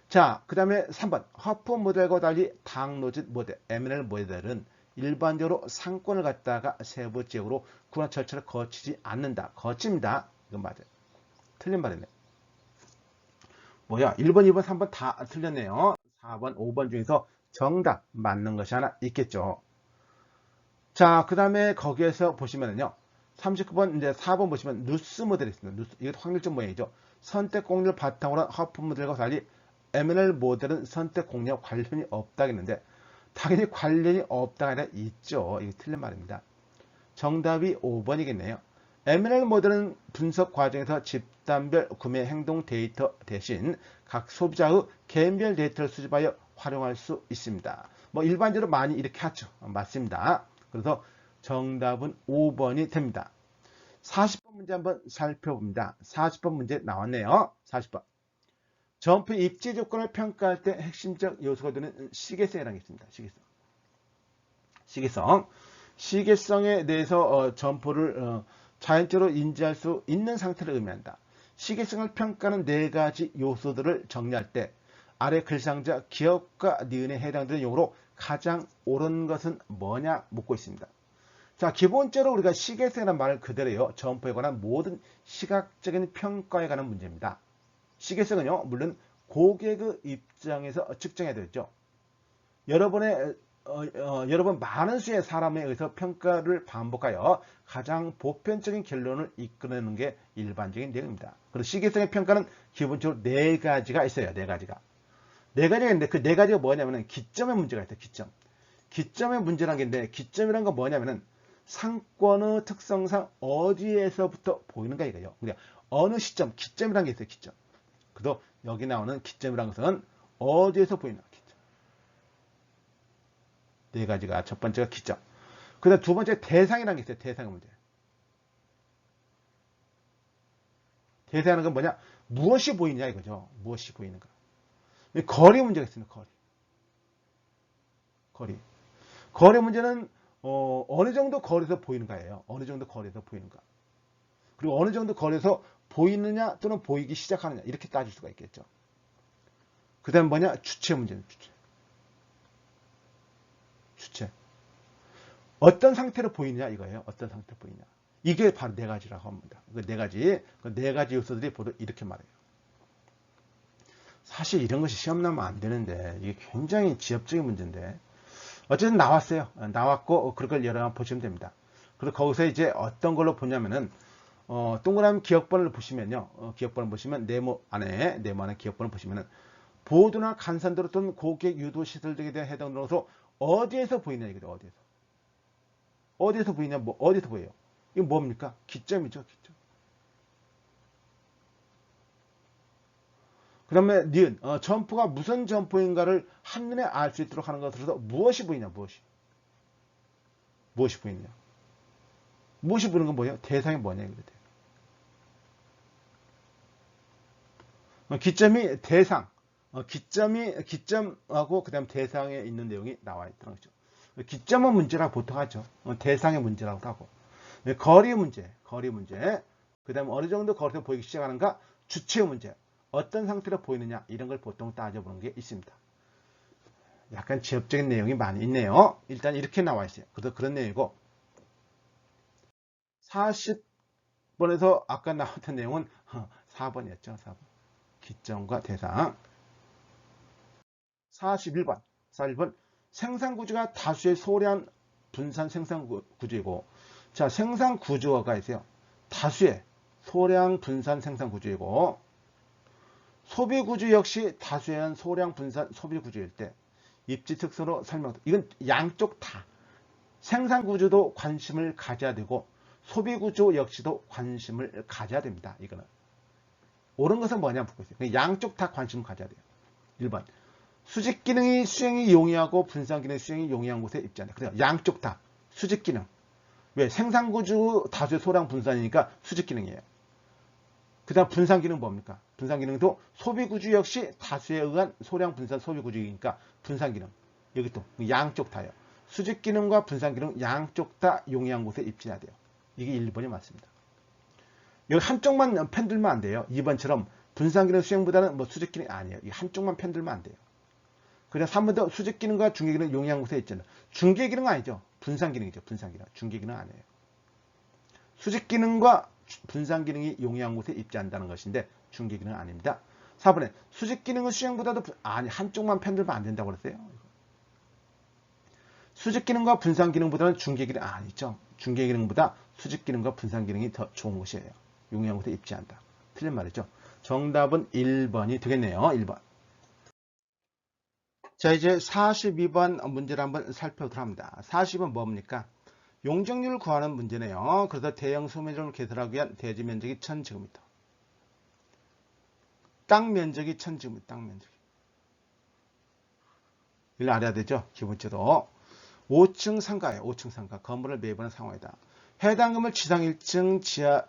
자, 그 다음에 3번. 허프 모델과 달리 당로짓 모델, ML 모델은 일반적으로 상권을 갖다가 세부 지역으로 구간 절차를 거치지 않는다. 거칩니다. 이건 맞아요. 틀린 말이네. 뭐야? 1번, 2번, 3번 다 틀렸네요. 4번, 5번 중에서 정답 맞는 것이 하나 있겠죠. 자, 그 다음에 거기에서 보시면은요. 39번, 이제 4번 보시면 누스 모델이 있습니다. 누스, 이것도 확률적 모양이죠. 선택 공략을 바탕으로 한 허프 모델과 달리 ML 모델은 선택 공략 관련이 없다겠는데 당연히 관련이 없다가 아니라 있죠. 이게 틀린 말입니다. 정답이 5번이겠네요. ML 모델은 분석 과정에서 집단별 구매 행동 데이터 대신 각 소비자의 개인별 데이터를 수집하여 활용할 수 있습니다. 뭐 일반적으로 많이 이렇게 하죠. 맞습니다. 그래서 정답은 5번이 됩니다. 40번 문제 한번 살펴봅니다. 40번 문제 나왔네요. 40번. 점프 입지 조건을 평가할 때 핵심적 요소가 되는 시계성이라는 게 있습니다. 시계성. 시계성에 대해서 점포를 자연적으로 인지할 수 있는 상태를 의미한다. 시계성을 평가하는 4가지 요소들을 정리할 때 아래 글상자 기억과 니은에 해당되는 용어로 가장 옳은 것은 뭐냐 묻고 있습니다. 자, 기본적으로 우리가 시계성이라는 말을 그대로요. 점포에 관한 모든 시각적인 평가에 관한 문제입니다. 시계성은요, 물론 고객의 입장에서 측정해야 되죠. 여러분 많은 수의 사람에 의해서 평가를 반복하여 가장 보편적인 결론을 이끌어내는 게 일반적인 내용입니다. 그리고 시계성의 평가는 기본적으로 4가지가 있어요. 4가지가. 4가지가 있는데 그 4가지가 뭐냐면은 기점의 문제가 있어요. 기점의 문제라는 게 있는데 기점이란 건 뭐냐면은 상권의 특성상 어디에서부터 보이는가 이거예요. 그러니까 어느 시점, 기점이라는 게 있어요. 기점. 그래서 여기 나오는 기점이라는 것은 어디에서 보이나 기점. 4가지가 첫 번째가 기점. 그 다음 두 번째 대상이라는 게 있어요. 대상의 문제. 대상이라는 건 뭐냐? 무엇이 보이냐 이거죠. 무엇이 보이는가. 거리 문제가 있습니다. 거리. 거리. 거리 문제는 어느 정도 거리에서 보이는가예요. 어느 정도 거리에서 보이는가. 그리고 어느 정도 거리에서 보이느냐 또는 보이기 시작하느냐 이렇게 따질 수가 있겠죠. 그 다음 뭐냐? 주체 문제는 주체. 어떤 상태로 보이느냐 이거예요. 어떤 상태로 보이냐. 이게 바로 네 가지라고 합니다. 그 네 가지 요소들이 보통 이렇게 말해요. 사실 이런 것이 시험 나면 안 되는데 이게 굉장히 지엽적인 문제인데 어쨌든 나왔어요. 나왔고 그걸 여러 번 보시면 됩니다. 그리고 거기서 이제 어떤 걸로 보냐면은 동그라미 기억번호를 보시면요. 기억번호 보시면 네모 안에 기억번호 보시면은 보도나 간선도로 또는 고객 유도 시설 등에 대한 해당 등으로서 어디에서 보이냐 이거죠. 어디에서 보이냐 어디에서 보여요. 이거 뭡니까? 기점이죠. 기점. 그 다음에 니은 점포가 무슨 점포인가를 한눈에 알 수 있도록 하는 것으로서 무엇이 보이냐 무엇이 보이냐 무엇이 보이는 건 뭐예요? 대상이 뭐냐 이거죠. 기점이 대상 기점하고 그 다음 대상에 있는 내용이 나와 있다는 거죠. 기점은 문제라고 보통 하죠. 대상의 문제라고 하고 거리 문제 그 다음 어느 정도 거리에서 보이기 시작하는가 주체 문제 어떤 상태로 보이느냐 이런 걸 보통 따져보는 게 있습니다. 약간 지엽적인 내용이 많이 있네요. 일단 이렇게 나와 있어요. 그래서 그런 내용이고 40번에서 아까 나왔던 내용은 4번이었죠. 4번. 기점과 대상 41번 생산구조가 다수의 소량 분산 생산구조이고 자 생산구조가 있어요. 다수의 소량 분산 생산구조이고 소비구조 역시 다수의 소량 분산 소비구조일 때 입지 특성으로 설명. 이건 양쪽 다 생산구조도 관심을 가져야 되고 소비구조 역시도 관심을 가져야 됩니다. 이거는 옳은 것은 뭐냐 묻고 있어요. 양쪽 다 관심을 가져야 돼요. 1번 수직기능이 수행이 용이하고 분산기능이 수행이 용이한 곳에 입지한다. 그래요. 양쪽 다 수직기능. 왜? 생산구조 다수의 소량 분산이니까 수직기능이에요. 그 다음 분산기능 뭡니까? 분산기능도 소비구조 역시 다수에 의한 소량 분산 소비구조이니까 분산기능. 여기 또 양쪽 다요. 수직기능과 분산기능 양쪽 다 용이한 곳에 입지해야 돼요. 이게 1번이 맞습니다. 여기 한쪽만 편들면 안 돼요. 2번처럼 분산기능 수행보다는 뭐 수직기능이 아니에요. 이 한쪽만 편들면 안 돼요. 그냥 3번도 수직기능과 중개기능 용이한 곳에 있잖아요. 중개기능은 아니죠. 분산기능이죠. 분산기능. 중개기능 아니에요. 수직기능과 분산기능이 용이한 곳에 입지한다는 것인데 중개기능은 아닙니다. 4번에 수직기능은 수행보다도 한쪽만 편들면 안 된다고 그랬어요. 수직기능과 분산기능보다는 중개기능 아니죠. 중개기능보다 수직기능과 분산기능이 더 좋은 것이에요. 용이한 곳에 입지한다. 틀린 말이죠. 정답은 1번이 되겠네요. 1번. 자 이제 42번 문제를 한번 살펴보도록 합니다. 40번 뭡니까? 용적률을 구하는 문제네요. 그래서 대형 소매점을 개설하기 위한 대지 면적이 1000제곱미터. 땅 면적이 1000제곱미터. 땅 면적이. 이걸 알아야 되죠. 기본적으로. 5층 상가예요. 5층 상가. 건물을 매입하는 상황이다. 해당 건물 지상 1층, 지하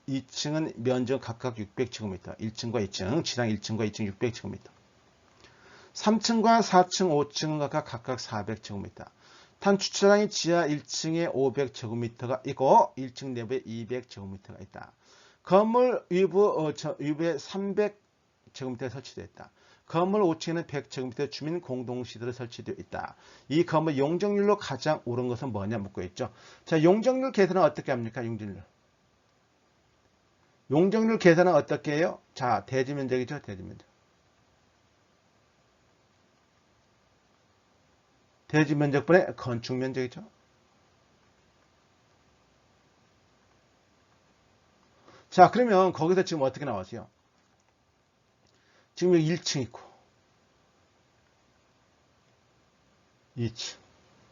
2층은 면적 각각 600제곱미터. 1층과 2층, 지상 1층과 2층 600제곱미터. 3층과 4층, 5층은 각각 400제곱미터. 탄주차장이 지하 1층에 500제곱미터가 있고 1층 내부에 200제곱미터가 있다. 건물 위부에 300제곱미터가 설치되어 있다. 건물 5층에는 100제곱미터 주민 공동시설이 설치되어 있다. 이 건물 용적률로 가장 옳은 것은 뭐냐 묻고 있죠. 자, 용적률 계산은 어떻게 합니까? 용적률 계산은 어떻게 해요? 자, 대지면적이죠. 대지면적. 대지면적분의 건축면적이죠. 자, 그러면 거기서 지금 어떻게 나왔어요? 지금 여기 1층 있고 2층,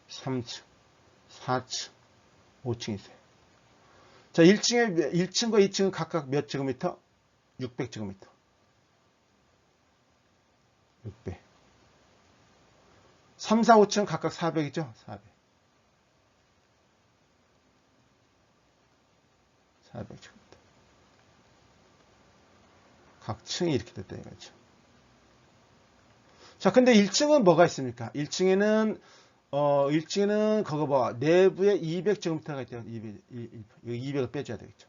3층, 4층, 5층 있어요. 자, 1층과 2층은 각각 몇 제곱미터? 600제곱미터. 600. 3, 4, 5층은 각각 400이죠? 400. 400제곱미터. 각 층이 이렇게 됐다 이거죠. 자, 근데 1층은 뭐가 있습니까? 1층에는 그거 봐. 내부에 200제곱미터가 있대요. 200을 빼줘야 되겠죠.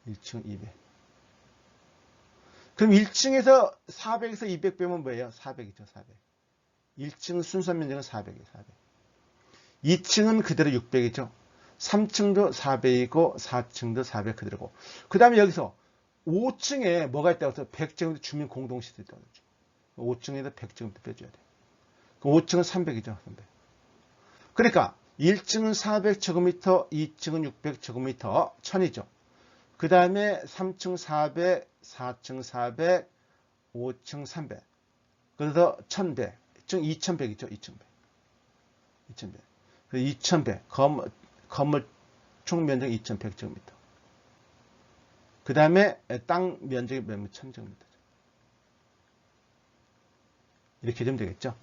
1층 200. 그럼 1층에서 400에서 200 빼면 뭐예요? 400이죠, 400. 1층 순서 면적은 400이에요, 400. 2층은 그대로 600이죠. 3층도 400이고 4층도 400 그대로고. 그 다음에 여기서 5층에 뭐가 있다고 해서 100제곱미터 주민 공동시설이 있다고 그러죠. 5층에서 100제곱미터 빼줘야 돼. 그럼 5층은 300이죠. 300. 그러니까 1층은 400제곱미터, 2층은 600제곱미터, 1000이죠. 그 다음에 3층 400, 4층 400, 5층 300. 그래서 1100. 2100이죠. 2100. 2100. 2100. 건물 총 면적 2100제곱미터. 그 다음에 땅 면적이 몇 1000제곱미터죠. 이렇게 해주면 되겠죠.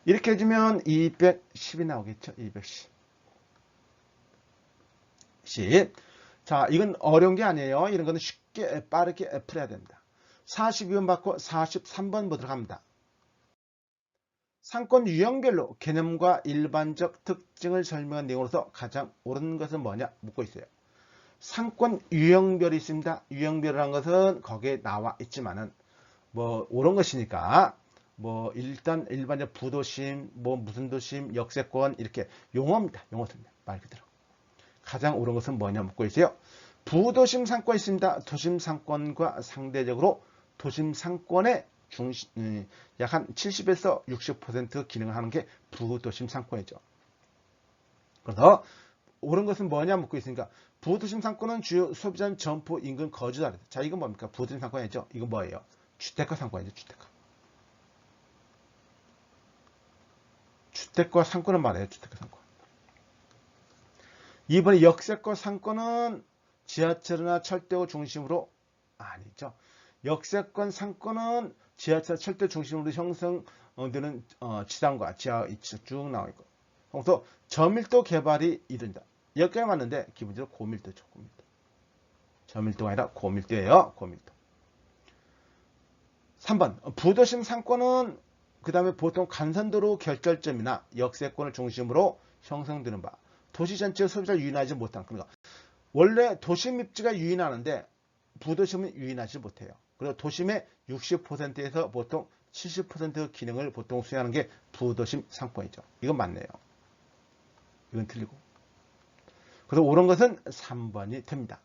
이렇게 해주면 210이 나오겠죠. 210. 10. 자, 이건 어려운 게 아니에요. 이런 거는 쉽게 빠르게 풀어야 됩니다. 42번 받고 43번 보도록 합니다. 상권 유형별로 개념과 일반적 특징을 설명한 내용으로서 가장 옳은 것은 뭐냐 묻고 있어요. 상권 유형별이 있습니다. 유형별이라는 것은 거기에 나와 있지만은 뭐 옳은 것이니까 뭐 일단 일반적 부도심, 뭐 무슨 도심, 역세권 이렇게 용어입니다. 용어입니다. 말 그대로. 가장 옳은 것은 뭐냐 묻고 있어요. 부도심 상권이 있습니다. 도심 상권과 상대적으로 도심 상권의 약 한 70에서 60% 기능을 하는 게 부도심 상권이죠. 그래서 옳은 것은 뭐냐 묻고 있으니까 부도심 상권은 주요 소비자 점포 인근 거주자. 자, 이건 뭡니까? 부도심 상권이죠. 이건 뭐예요? 주택가 상권이죠. 주택가. 주택가 상권은 말이에요. 주택가 상권. 이번에 역세권 상권은 지하철이나 철도를 중심으로 아니죠. 역세권 상권은 지하철 철도 중심으로 형성되는 지상과 지하 쭉 나와 있고, 그래서 저밀도 개발이 이른다. 여기까지 맞는데 기본적으로 고밀도죠. 고밀도. 저밀도가 아니라 고밀도예요. 고밀도. 3번 부도심 상권은 그 다음에 보통 간선도로 결절점이나 역세권을 중심으로 형성되는 바 도시 전체의 소비자를 유인하지 못한. 그러니까 원래 도심 입지가 유인하는데 부도심은 유인하지 못해요. 그리고 도심의 60%에서 보통 70% 기능을 보통 수행하는 게 부도심 상권이죠. 이건 맞네요. 이건 틀리고. 그래서 옳은 것은 3번이 됩니다.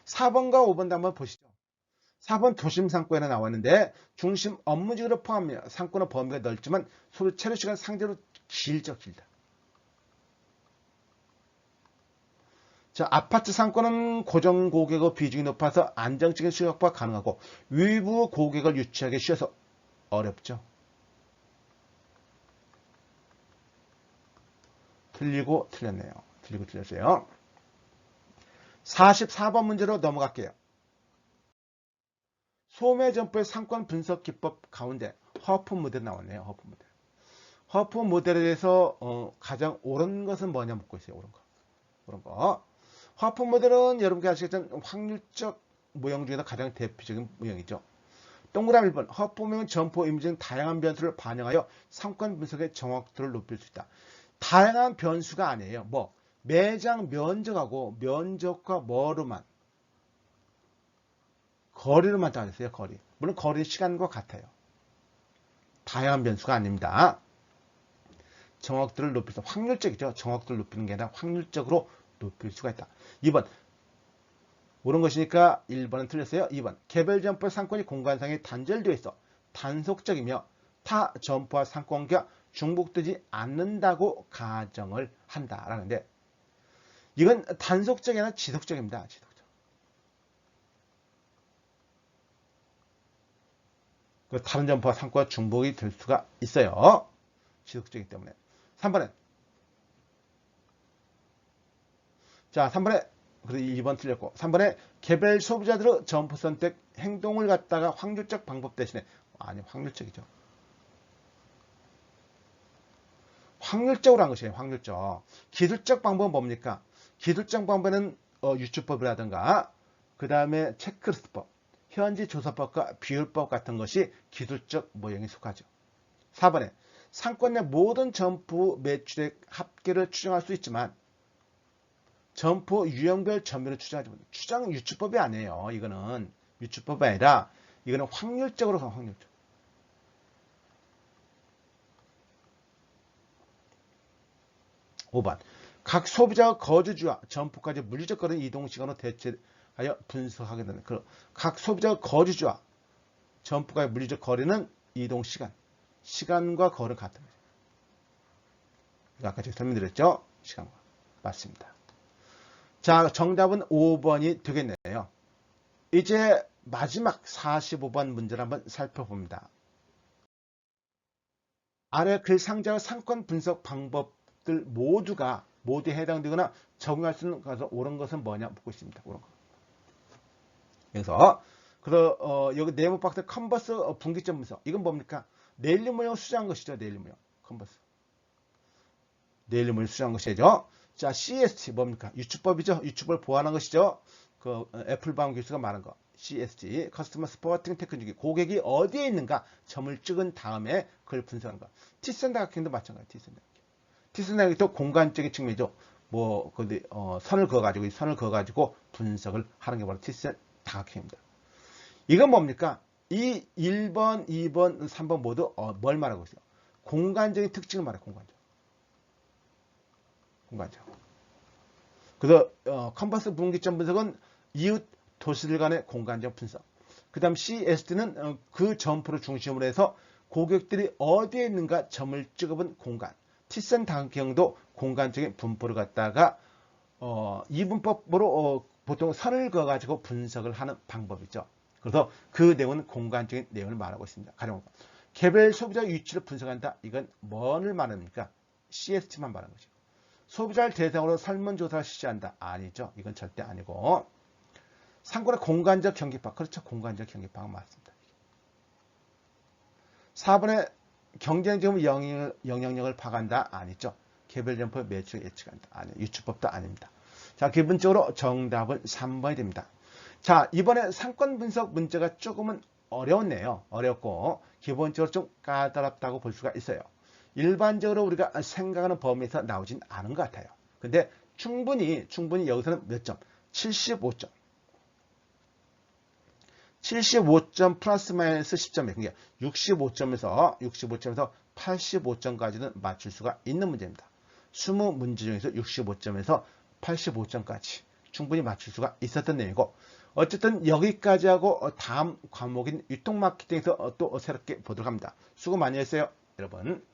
4번과 5번도 한번 보시죠. 4번 도심 상권에 나와 있는데 중심 업무지구를 포함하며 상권의 범위가 넓지만 소비 체류 시간 상대로 길죠. 길다. 자, 아파트 상권은 고정 고객의 비중이 높아서 안정적인 수요 확보가 가능하고 외부 고객을 유치하기 쉬워서 어렵죠. 틀리고 틀렸네요. 틀리고 틀렸어요. 44번 문제로 넘어갈게요. 소매점포의 상권 분석 기법 가운데 허프 모델 나왔네요. 허프 모델. 허프 모델에 대해서 가장 옳은 것은 뭐냐 묻고 있어요. 옳은 거. 옳은 거. 허프 모델은 여러분께 아시겠지만 확률적 모형 중에서 가장 대표적인 모형이죠. 동그라미 1번. 허프 모형은 점포 이미지 등 다양한 변수를 반영하여 상권 분석의 정확도를 높일 수 있다. 다양한 변수가 아니에요. 뭐 매장 면적하고 면적과 뭐로만 거리로만 따졌어요. 거리. 물론 거리 시간과 같아요. 다양한 변수가 아닙니다. 정확도를 높일 수 확률적이죠. 정확도를 높이는 게 아니라 확률적으로 높일 수가 있다. 2번. 옳은 것이니까 1번은 틀렸어요. 2번. 개별 점포 상권이 공간상에 단절되어 있어 단속적이며 타 점포와 상권과 중복되지 않는다고 가정을 한다라는데 이건 단속적이 아니라 지속적입니다. 지속적. 다른 점포와 상권과 중복이 될 수가 있어요. 지속적이기 때문에. 3번에 자, 3번에 그리고 2번 틀렸고 3번에 개별 소비자들의 점포 선택 행동을 갖다가 확률적 방법 대신에 아니 확률적이죠. 확률적으로 한 것이에요. 확률적. 기술적 방법은 뭡니까? 기술적 방법은 유추법이라든가 그 다음에 체크리스트법, 현지 조사법과 비율법 같은 것이 기술적 모형에 속하죠. 4번에 상권 내 모든 점포 매출액 합계를 추정할 수 있지만 점포 유형별 점유를 추정하지 못한다. 추정 유추법이 아니에요. 이거는 유추법이 아니라 이거는 확률적으로 가 확률적. 5번 각 소비자가 거주지와 점포까지 물리적 거리는 이동 시간으로 대체하여 분석하게 된다. 각 소비자가 거주지와 점포까지 물리적 거리는 이동 시간과 거리는 같은 거죠. 아까 제가 설명드렸죠? 시간과 맞습니다. 자, 정답은 5번이 되겠네요. 이제 마지막 45번 문제를 한번 살펴봅니다. 아래 글 상자의 상권 분석 방법들 모두에 해당되거나 적용할 수 있는 것은 옳은 것은 뭐냐 묻고 있습니다. 옳은 거. 그래서 여기 네모 박스 컨버스 분기점 분석. 이건 뭡니까? 네일리 모형 수정한 것이죠. 네일리 모형 컨버스. 네일리 모형 수정한 것이죠. 자, CST 뭡니까? 유추법이죠. 유추법을 보완한 것이죠. 그 애플바움 교수가 말한 거. CST, 커스터머 스포팅 테크닉이 고객이 어디에 있는가 점을 찍은 다음에 그걸 분석하는 거. 티센다각형도 마찬가지예요. 티센다각형도 공간적인 측면이죠. 선을 그어가지고 분석을 하는 게 바로 티센다각형입니다. 이건 뭡니까? 이 1번, 2번, 3번 모두 뭘 말하고 있어요? 공간적인 특징을 말해요. 공간적. 그래서 컴퍼스 분기점 분석은 이웃 도시들 간의 공간적 분석. 그 다음 CST는 그 점포를 중심으로 해서 고객들이 어디에 있는가 점을 찍어본 공간. 티센다각형도 공간적인 분포를 갖다가 이분법으로 보통 선을 그어가지고 분석을 하는 방법이죠. 그래서 그 내용은 공간적인 내용을 말하고 있습니다. 가령 개별 소비자 위치를 분석한다. 이건 뭐를 말합니까? CST만 말하는 거죠. 소비자를 대상으로 설문조사를 실시한다. 아니죠. 이건 절대 아니고. 상권의 공간적 경계파. 그렇죠. 공간적 경계파가 맞습니다. 4번에 경쟁점 영향력을 파악한다. 아니죠. 개별 점포의 매출 예측한다. 아니요. 유추법도 아닙니다. 자, 기본적으로 정답은 3번이 됩니다. 자, 이번에 상권 분석 문제가 조금은 어려웠네요. 어렵고 기본적으로 좀 까다롭다고 볼 수가 있어요. 일반적으로 우리가 생각하는 범위에서 나오진 않은 것 같아요. 근데 충분히 여기서는 몇 점? 75점. 75점 플러스 마이너스 10점이에요. 그러니까 65점에서 85점까지는 맞출 수가 있는 문제입니다. 20문제 중에서 65점에서 85점까지 충분히 맞출 수가 있었던 내용이고, 어쨌든 여기까지 하고 다음 과목인 유통 마케팅에서 또 새롭게 보도록 합니다. 수고 많이 했어요, 여러분.